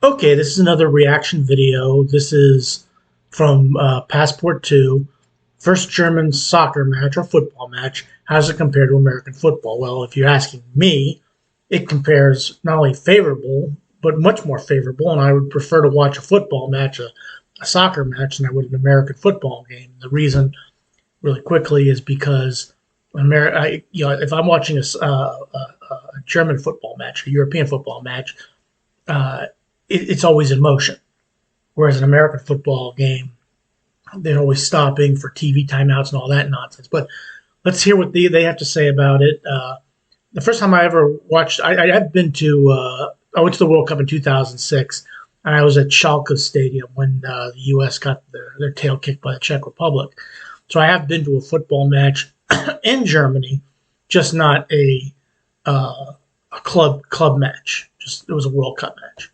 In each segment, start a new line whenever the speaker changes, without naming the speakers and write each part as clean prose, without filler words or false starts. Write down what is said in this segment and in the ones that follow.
Okay, this is another reaction video. This is from Passport 2, first German soccer match or football match. How does it compare to American football? Well, if you're asking me, it compares not only favorable, but much more favorable, and I would prefer to watch a football match, a soccer match, than I would an American football game. The reason, really quickly, is because if I'm watching a German football match, a European football match, uh, it's always in motion. Whereas an American football game, they're always stopping for TV timeouts and all that nonsense. But let's hear what they have to say about it. The first time I ever watched, I've been to, I went to the World Cup in 2006, and I was at Schalke Stadium when the U.S. got their tail kicked by the Czech Republic. So I have been to a football match in Germany, just not a club match. Just it was a World Cup match.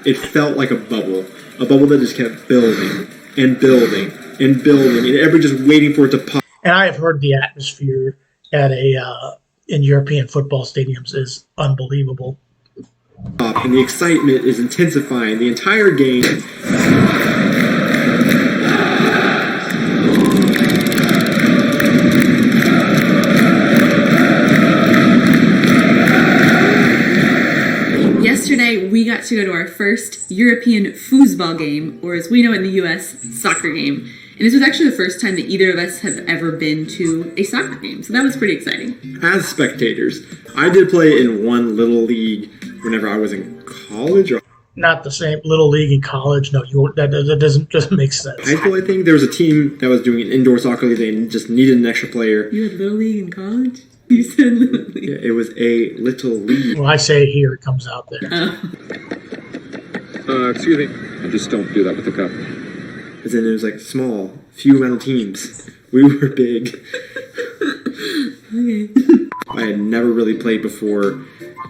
It felt like a bubble that just kept building and building and building, and everybody just waiting for it to pop.
And I have heard the atmosphere at in European football stadiums is unbelievable.
And the excitement is intensifying the entire game.
Yesterday, we got to go to our first European foosball game, or as we know in the U.S., soccer game. And this was actually the first time that either of us have ever been to a soccer game, so that was pretty exciting.
As spectators, I did play in one little league whenever I was in college. Or
Not the same little league in college. No, that doesn't make sense.
high school, I think. There was a team that was doing an indoor soccer league. They just needed an extra player.
You had little league in college? You said little league.
Yeah, it was a little league.
When I say it here, it comes out there.
Excuse me. Just don't do that with the cup.
And then it was like small, few amount of teams. We were big.
Okay.
I had never really played before.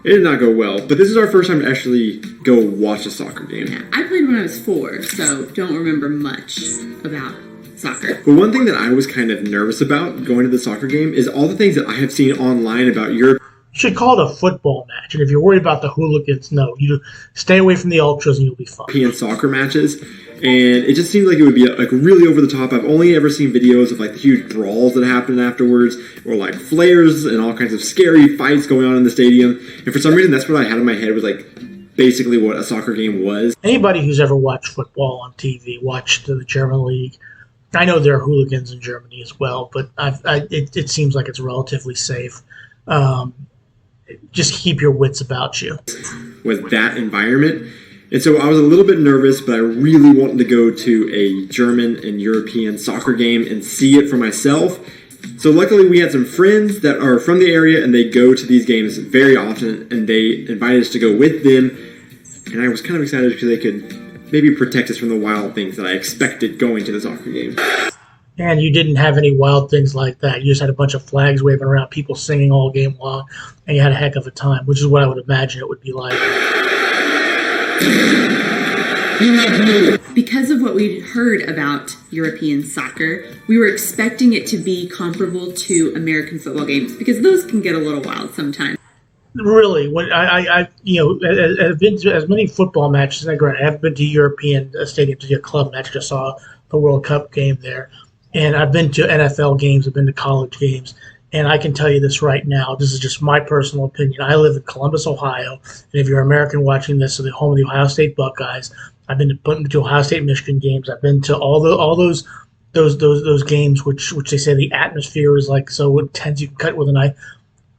It did not go well, but this is our first time to actually go watch a soccer game.
Yeah, I played when I was 4, so don't remember much about soccer.
But one thing that I was kind of nervous about going to the soccer game is all the things that I have seen online about Europe.
You should call it a football match, and if you're worried about the hooligans, no, you stay away from the ultras, and you'll be fine.
European soccer matches, and it just seemed like it would be like really over the top. I've only ever seen videos of like the huge brawls that happen afterwards, or like flares and all kinds of scary fights going on in the stadium. And for some reason, that's what I had in my head was like basically what a soccer game was.
Anybody who's ever watched football on TV, watched the German league. I know there are hooligans in Germany as well, but it seems like it's relatively safe. Just keep your wits about you.
With that environment. And so I was a little bit nervous, but I really wanted to go to a German and European soccer game and see it for myself. So luckily we had some friends that are from the area, and they go to these games very often, and they invited us to go with them. And I was kind of excited because they could maybe protect us from the wild things that I expected going to the soccer game.
And you didn't have any wild things like that. You just had a bunch of flags waving around, people singing all game long, and you had a heck of a time, which is what I would imagine it would be like.
Because of what we'd heard about European soccer, we were expecting it to be comparable to American football games, because those can get a little wild sometimes.
Really, when I've been to as many football matches, and I haven't been to European stadiums to see a club match. I just saw the World Cup game there. And I've been to NFL games, I've been to college games, and I can tell you this right now. This is just my personal opinion. I live in Columbus, Ohio, and if you're American watching this, so the home of the Ohio State Buckeyes, I've been to Ohio State Michigan games. I've been to all those games which they say the atmosphere is like so intense you can cut with a knife.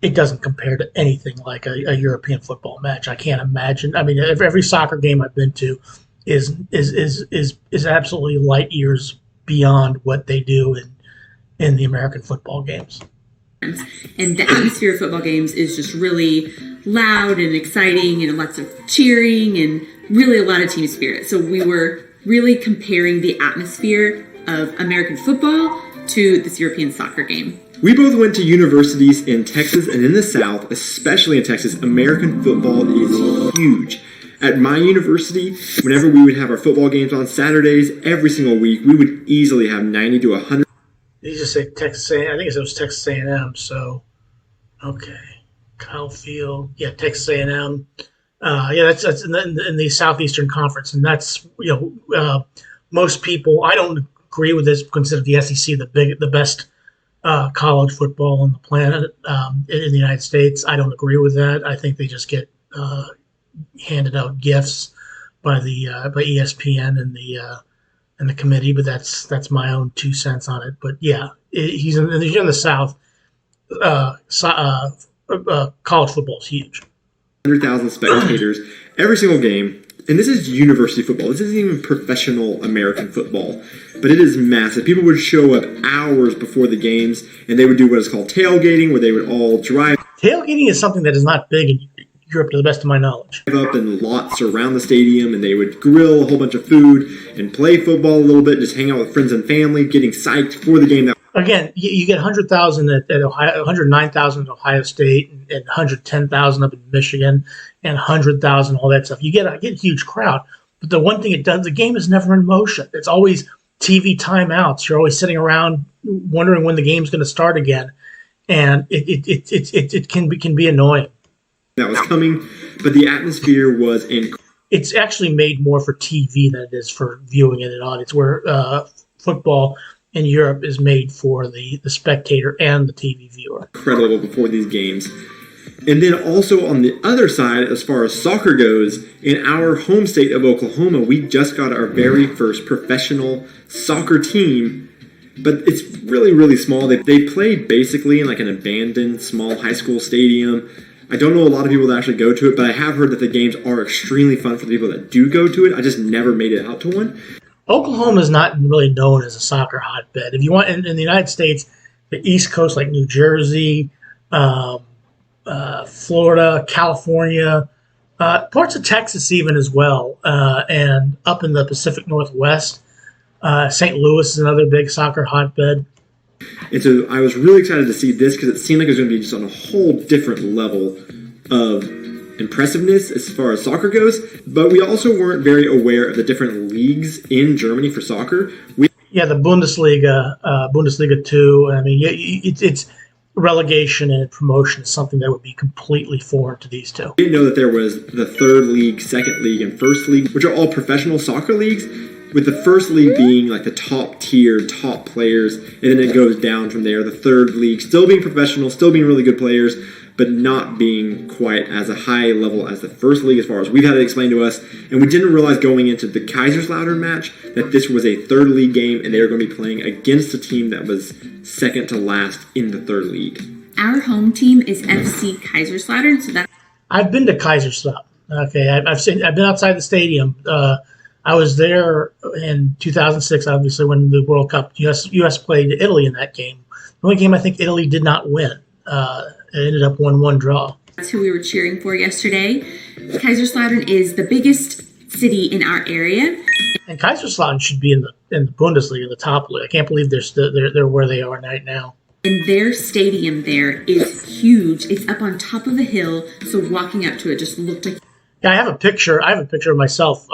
It doesn't compare to anything like a European football match. I can't imagine. I mean, every soccer game I've been to is absolutely light years beyond what they do in the American football games.
And the atmosphere of football games is just really loud and exciting and lots of cheering and really a lot of team spirit. So we were really comparing the atmosphere of American football to this European soccer game.
We both went to universities in Texas and in the South, especially in Texas. American football is huge. At my university, whenever we would have our football games on Saturdays, every single week, we would easily have 90 to 100.
Did you just say Texas A&M? I think it was Texas A&M. So, okay, Kyle Field, yeah, Texas A&M. That's in the Southeastern Conference, and that's most people. I don't agree with this. Consider the SEC the best college football on the planet in the United States. I don't agree with that. I think they just get handed out gifts by ESPN and the committee. But that's my own 2 cents on it. But yeah, he's in the South. College football is huge.
100,000 spectators every single game. And this is university football. This isn't even professional American football. But it is massive. People would show up hours before the games, and they would do what is called tailgating, where they would all drive
Tailgating is something that is not big in Europe, to the best of my knowledge.
up in lots around the stadium, and they would grill a whole bunch of food and play football a little bit, just hang out with friends and family, getting psyched for the game.
Again, you get 100,000 at Ohio, 109,000 at Ohio State, and 110,000 up in Michigan, and 100,000, all that stuff. You get a huge crowd. But the one thing it does, the game is never in motion. It's always TV timeouts. You're always sitting around wondering when the game's going to start again, and it can be annoying.
That was coming, but the atmosphere was incredible.
It's actually made more for TV than it is for viewing in an audience, where football in Europe is made for the spectator and the TV viewer.
Incredible before these games. And then also on the other side, as far as soccer goes, in our home state of Oklahoma, we just got our very first professional soccer team. But it's really, really small. They play basically in like an abandoned small high school stadium. I don't know a lot of people that actually go to it, but I have heard that the games are extremely fun for the people that do go to it. I just never made it out to one.
Oklahoma is not really known as a soccer hotbed. If you want, in the United States, the East Coast, like New Jersey, Florida, California, parts of Texas even as well, and up in the Pacific Northwest, St. Louis is another big soccer hotbed.
And so I was really excited to see this because it seemed like it was going to be just on a whole different level of impressiveness as far as soccer goes. But we also weren't very aware of the different leagues in Germany for soccer.
The Bundesliga, Bundesliga 2. I mean, it's relegation and promotion is something that would be completely foreign to these two.
We didn't know that there was the third league, second league, and first league, which are all professional soccer leagues, with the first league being like the top tier, top players, and then it goes down from there. The third league still being professional, still being really good players, but not being quite as a high level as the first league as far as we've had it explained to us. And we didn't realize going into the Kaiserslautern match that this was a third league game and they were going to be playing against a team that was second to last in the third league.
Our home team is FC Kaiserslautern, so that's...
I've been to Kaiserslautern. Okay, I've been outside the stadium. I was there in 2006, obviously, when the World Cup, U.S. played Italy in that game. The only game I think Italy did not win. It ended up 1-1 draw.
That's who we were cheering for yesterday. Kaiserslautern is the biggest city in our area.
And Kaiserslautern should be in the Bundesliga, the top league. I can't believe they're where they are right now.
And their stadium there is huge. It's up on top of a hill, so walking up to it just looked like...
Yeah, I have a picture of myself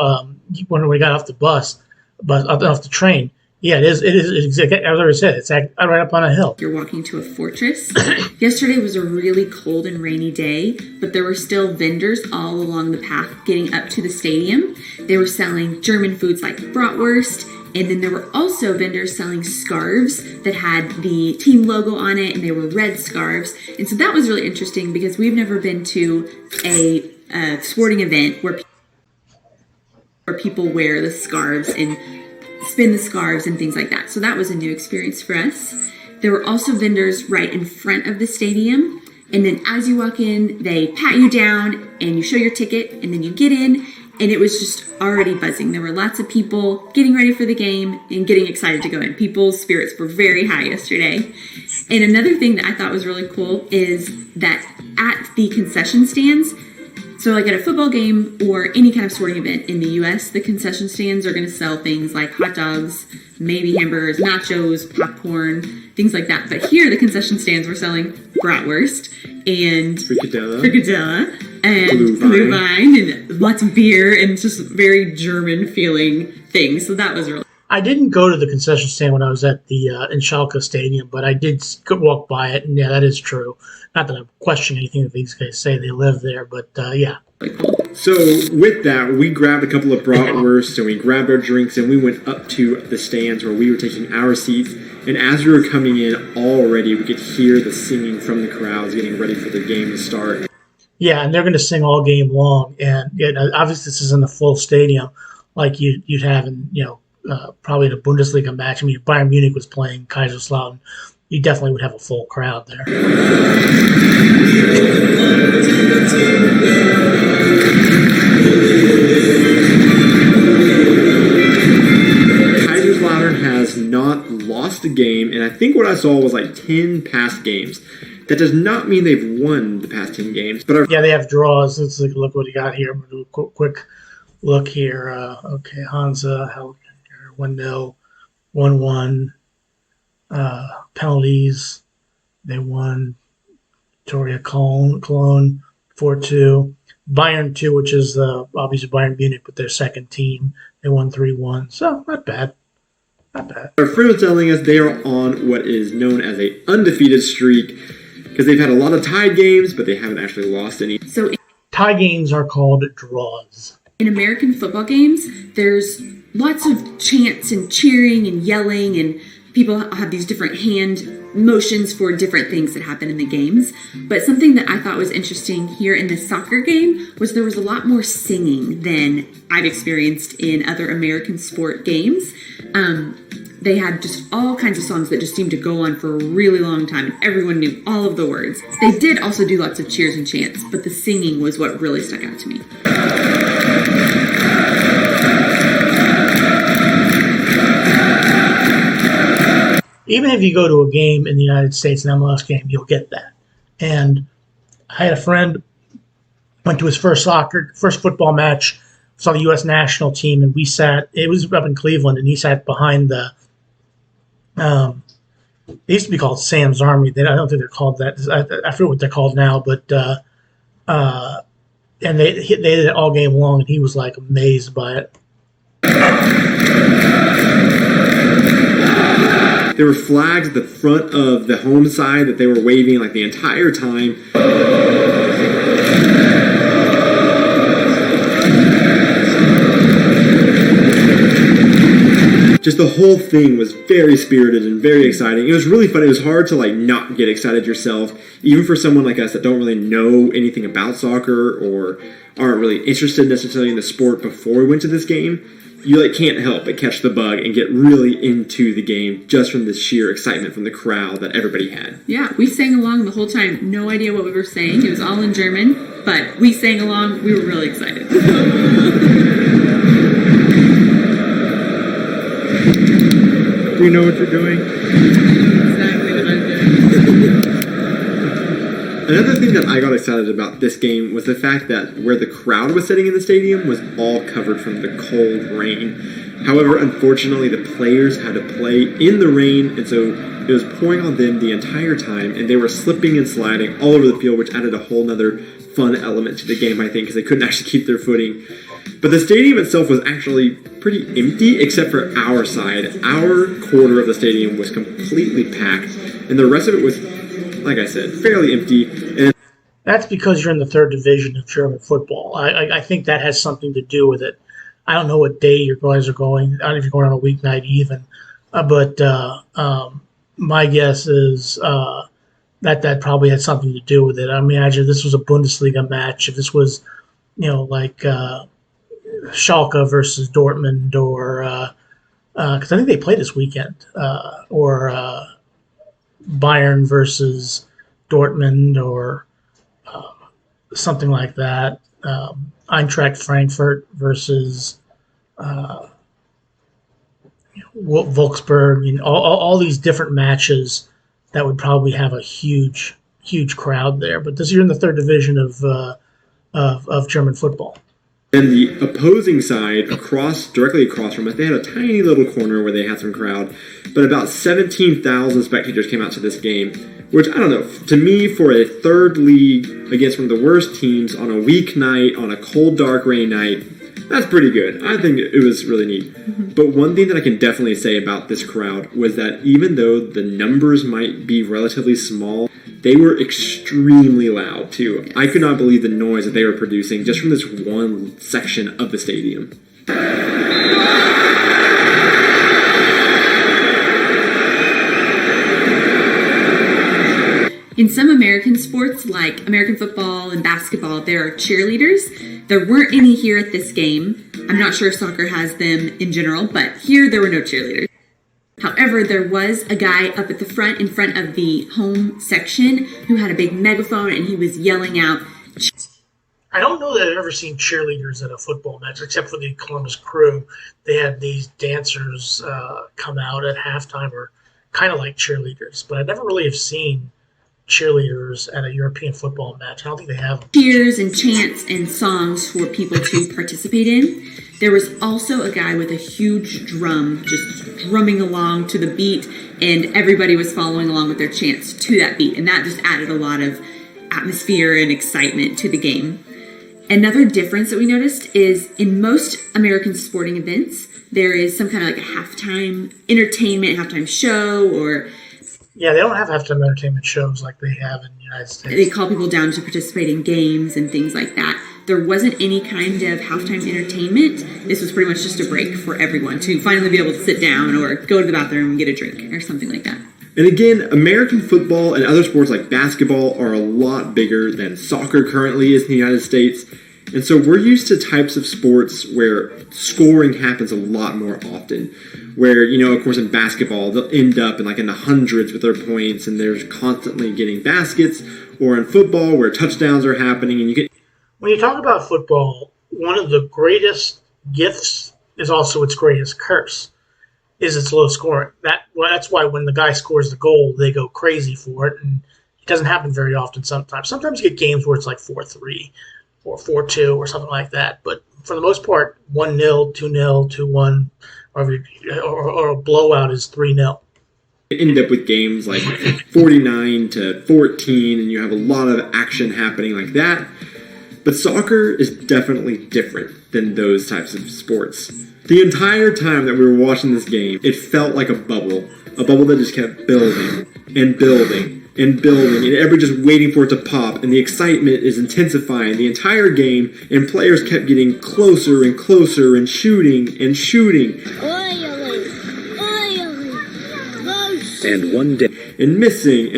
when we got off the off the train. Yeah, it is. As I said, it's right up on a hill.
You're walking to a fortress. Yesterday was a really cold and rainy day, but there were still vendors all along the path getting up to the stadium. They were selling German foods like bratwurst, and then there were also vendors selling scarves that had the team logo on it, and they were red scarves. And so that was really interesting because we've never been to a sporting event where people wear the scarves and spin the scarves and things like that. So that was a new experience for us. There were also vendors right in front of the stadium. And then as you walk in, they pat you down and you show your ticket and then you get in. And it was just already buzzing. There were lots of people getting ready for the game and getting excited to go in. People's spirits were very high yesterday. And another thing that I thought was really cool is that at the concession stands, so like at a football game or any kind of sporting event in the U.S., the concession stands are going to sell things like hot dogs, maybe hamburgers, nachos, popcorn, things like that. But here the concession stands were selling bratwurst and frikadelle and blue vine and lots of beer and just very German feeling things. So that was really...
I didn't go to the concession stand when I was at the in Schalke Stadium, but I did walk by it, and yeah, that is true. Not that I'm questioning anything that these guys say; they live there, but yeah.
So with that, we grabbed a couple of bratwursts and we grabbed our drinks and we went up to the stands where we were taking our seats. And as we were coming in, already we could hear the singing from the crowds getting ready for the game to start.
Yeah, and they're going to sing all game long, and obviously this is in the full stadium, like you'd have in probably in a Bundesliga match. I mean, if Bayern Munich was playing Kaiserslautern, you definitely would have a full crowd there.
Kaiserslautern has not lost a game, and I think what I saw was like 10 past games. That does not mean they've won the past 10 games, but
yeah, they have draws. Let's look what he got here. I'm gonna do a quick look here. Okay, Hansa, Hellinger, 1-0, 1-1. Penalties, they won. Victoria Cologne 4-2. Bayern 2, which is obviously Bayern Munich, but their second team. They won 3-1. So not bad. Not bad.
Our friend was telling us they are on what is known as a undefeated streak because they've had a lot of tied games, but they haven't actually lost any.
So
tie games are called draws.
In American football games, there's lots of chants and cheering and yelling, and people have these different hand motions for different things that happen in the games. But something that I thought was interesting here in the soccer game was there was a lot more singing than I've experienced in other American sport games. They had just all kinds of songs that just seemed to go on for a really long time, and everyone knew all of the words. They did also do lots of cheers and chants, but the singing was what really stuck out to me.
Even if you go to a game in the United States, an MLS game, you'll get that. And I had a friend went to his first football match, saw the U.S. national team, and it was up in Cleveland, and he sat behind the, they used to be called Sam's Army. I don't think they're called that. I forget what they're called now, but, and they did it all game long, and he was like amazed by it.
There were flags at the front of the home side that they were waving like the entire time. Just the whole thing was very spirited and very exciting. It was really fun. It was hard to not get excited yourself, even for someone like us that don't really know anything about soccer or aren't really interested necessarily in the sport before we went to this game. You can't help but catch the bug and get really into the game just from the sheer excitement from the crowd that everybody had.
Yeah, we sang along the whole time. No idea what we were saying. It was all in German, but we sang along. We were really excited.
Do you know what you're doing?
Exactly what I'm doing.
Another thing that I got excited about this game was the fact that where the crowd was sitting in the stadium was all covered from the cold rain. However, unfortunately, the players had to play in the rain, and so it was pouring on them the entire time, and they were slipping and sliding all over the field, which added a whole nother fun element to the game, I think, because they couldn't actually keep their footing. But the stadium itself was actually pretty empty, except for our side. Our quarter of the stadium was completely packed, and the rest of it was, like I said, fairly empty. And
that's because you're in the third division of German football. I think that has something to do with it. I don't know what day your guys are going. I don't know if you're going on a weeknight even. But my guess is that probably had something to do with it. I imagine this was a Bundesliga match. If this was, Schalke versus Dortmund or because I think they play this weekend, or Bayern versus Dortmund or something like that. Eintracht Frankfurt versus Wolfsburg. All these different matches that would probably have a huge crowd there. But this you're in the third division of German football.
And the opposing side, directly across from us, they had a tiny little corner where they had some crowd, but about 17,000 spectators came out to this game, which, I don't know, to me, for a third league against one of the worst teams on a weeknight, on a cold, dark, rainy night, That's pretty good. I think it was really neat. But one thing that I can definitely say about this crowd was that even though the numbers might be relatively small, they were extremely loud too. I could not believe the noise that they were producing just from this one section of the stadium.
In some American sports, like American football and basketball, there are cheerleaders. There weren't any here at this game. I'm not sure if soccer has them in general, but here there were no cheerleaders. However, there was a guy up at the front, in front of the home section, who had a big megaphone and he was yelling out.
I don't know that I've ever seen cheerleaders at a football match, except for the Columbus Crew. They had these dancers come out at halftime, or kind of like cheerleaders, but I never really have seen cheerleaders at a European football match. I don't think they have them.
Cheers and chants and songs for people to participate in. There was also a guy with a huge drum just drumming along to the beat, and everybody was following along with their chants to that beat, and that just added a lot of atmosphere and excitement to the game. Another difference that we noticed is in most American sporting events, there is some kind of like a halftime entertainment, halftime show, or
Yeah, they don't have halftime entertainment shows like they have in the United States.
they call people down to participate in games and things like that. There wasn't any kind of halftime entertainment. This was pretty much just a break for everyone to finally be able to sit down or go to the bathroom and get a drink or something like that.
And again, American football and other sports like basketball are a lot bigger than soccer currently is in the United States. And so we're used to types of sports where scoring happens a lot more often. Where, of course, in basketball, they'll end up in the hundreds with their points and they're constantly getting baskets. Or in football, where touchdowns are happening and you get...
When you talk about football, one of the greatest gifts is also its greatest curse, is its low scoring. That's why when the guy scores the goal, they go crazy for it, and it doesn't happen very often sometimes. Sometimes you get games where it's like 4-3 or 4-2 or something like that, but for the most part, 1-0, 2-0, 2-1, or a blowout is 3-0.
End up with games like 49-14, and you have a lot of action happening like that. But soccer is definitely different than those types of sports. The entire time that we were watching this game, it felt like a bubble that just kept building and building and building, and everybody just waiting for it to pop, and the excitement is intensifying the entire game, and players kept getting closer and closer and shooting and shooting.
And one day,
and missing.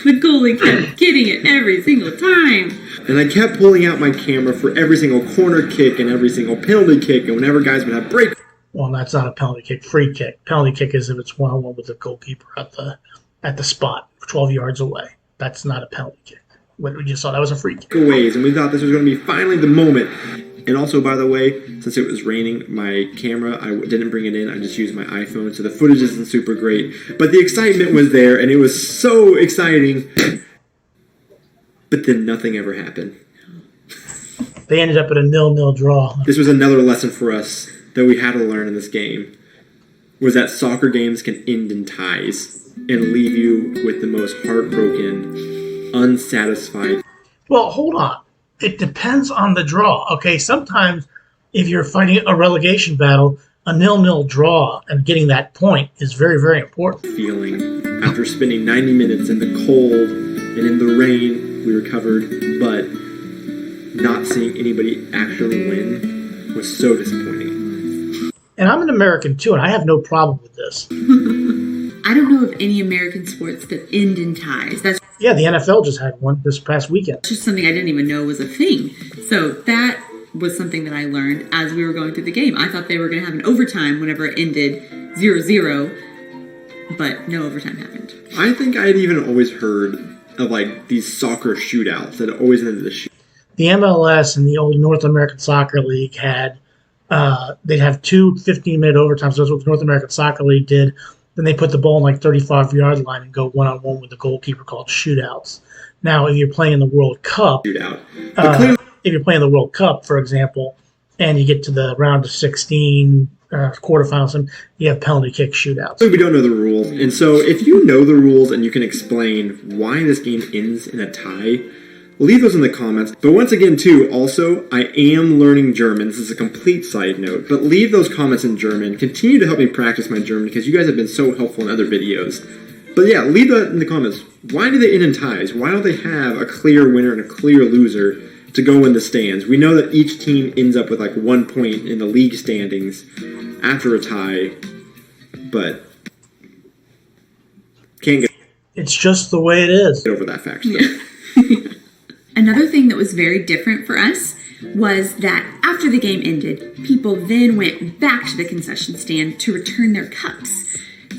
The goalie kept getting it every single time.
And I kept pulling out my camera for every single corner kick and every single penalty kick, and whenever guys would have break.
Well, that's not a penalty kick. Free kick. Penalty kick is if it's one-on-one with the goalkeeper at the spot, 12 yards away. That's not a penalty kick. What we just saw, that was a free kick.
Ways, and we thought this was going to be finally the moment. And also, by the way, since it was raining, my camera, I didn't bring it in. I just used my iPhone, so the footage isn't super great. But the excitement was there, and it was so exciting. But then nothing ever happened.
They ended up at a 0-0 draw.
This was another lesson for us that we had to learn in this game, was that soccer games can end in ties and leave you with the most heartbroken, unsatisfied.
Well, hold on. It depends on the draw. Okay, sometimes if you're fighting a relegation battle, a 0-0 draw and getting that point is very, very important.
Feeling after spending 90 minutes in the cold and in the rain, we recovered, but not seeing anybody actually win was so disappointing.
And I'm an American too, and I have no problem with this.
I don't know of any American sports that end in ties. That's
Yeah, the NFL just had one this past weekend.
just something I didn't even know was a thing. So that was something that I learned as we were going through the game. I thought they were going to have an overtime whenever it ended 0-0, but no overtime happened.
I think I had even always heard of these soccer shootouts that always ended the shoot.
The MLS and the old North American Soccer League had, they'd have two 15-minute overtimes. That's what the North American Soccer League did. Then they put the ball in 35-yard line and go one-on-one with the goalkeeper, called shootouts. Now, if you're playing in the World Cup,
Shootout.
if you're playing the World Cup, for example, and you get to the round of 16, quarterfinals, you have penalty kick shootouts.
We don't know the rules, and so if you know the rules and you can explain why this game ends in a tie, leave those in the comments. But once again, too, also, I am learning German. This is a complete side note. But leave those comments in German. Continue to help me practice my German because you guys have been so helpful in other videos. But yeah, leave that in the comments. Why do they end in ties? Why don't they have a clear winner and a clear loser to go in the stands? We know that each team ends up with like 1 point in the league standings after a tie. But can't get
It's just the way it is.
over that fact. Though.
Another thing that was very different for us was that after the game ended, people then went back to the concession stand to return their cups.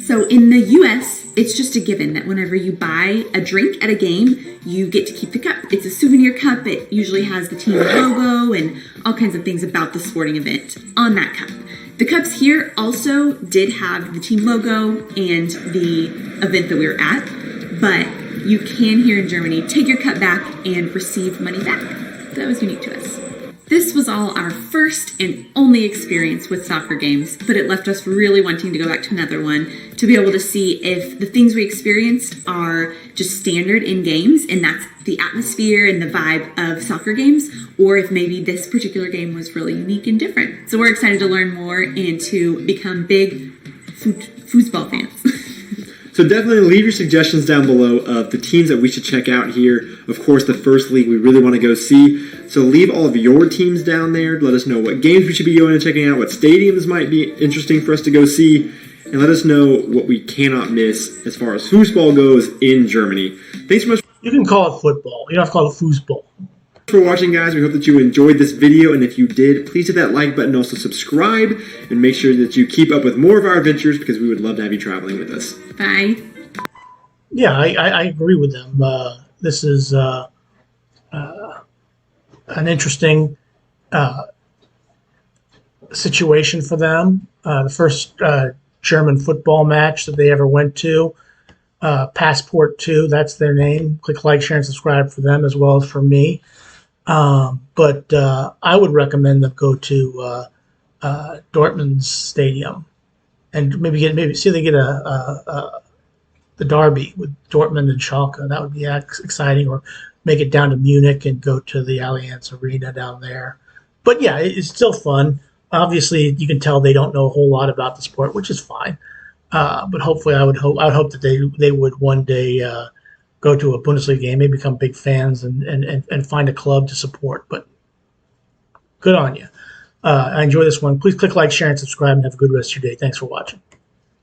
So in the US, it's just a given that whenever you buy a drink at a game, you get to keep the cup. It's a souvenir cup. It usually has the team logo and all kinds of things about the sporting event on that cup. The cups here also did have the team logo and the event that we were at, but you can here in Germany take your cup back and receive money back. That was unique to us. This was all our first and only experience with soccer games, but it left us really wanting to go back to another one to be able to see if the things we experienced are just standard in games, and that's the atmosphere and the vibe of soccer games, or if maybe this particular game was really unique and different. So we're excited to learn more and to become big football fans.
So definitely leave your suggestions down below of the teams that we should check out here. Of course, the first league we really want to go see. So leave all of your teams down there. Let us know what games we should be going and checking out, what stadiums might be interesting for us to go see, and let us know what we cannot miss as far as foosball goes in Germany. Thanks so much
You can call it football. You don't have to call it foosball.
for watching, guys. We hope that you enjoyed this video, and if you did, please hit that like button, also subscribe, and make sure that you keep up with more of our adventures because we would love to have you traveling with us.
Bye.
Yeah, I agree with them. This is an interesting situation for them. The first German football match that they ever went to. Passport 2, that's their name. Click like, share, and subscribe for them as well as for me. But I would recommend them go to Dortmund's stadium and maybe see if they get the derby with Dortmund and Schalke. That would be exciting. Or make it down to Munich and go to the Allianz Arena down there. But yeah, it's still fun. Obviously, you can tell they don't know a whole lot about the sport, which is fine. But hopefully, I would hope that they would one day go to a Bundesliga game, maybe become big fans and find a club to support. But good on you. I enjoy this one. Please click like, share, and subscribe, and have a good rest of your day. Thanks for watching.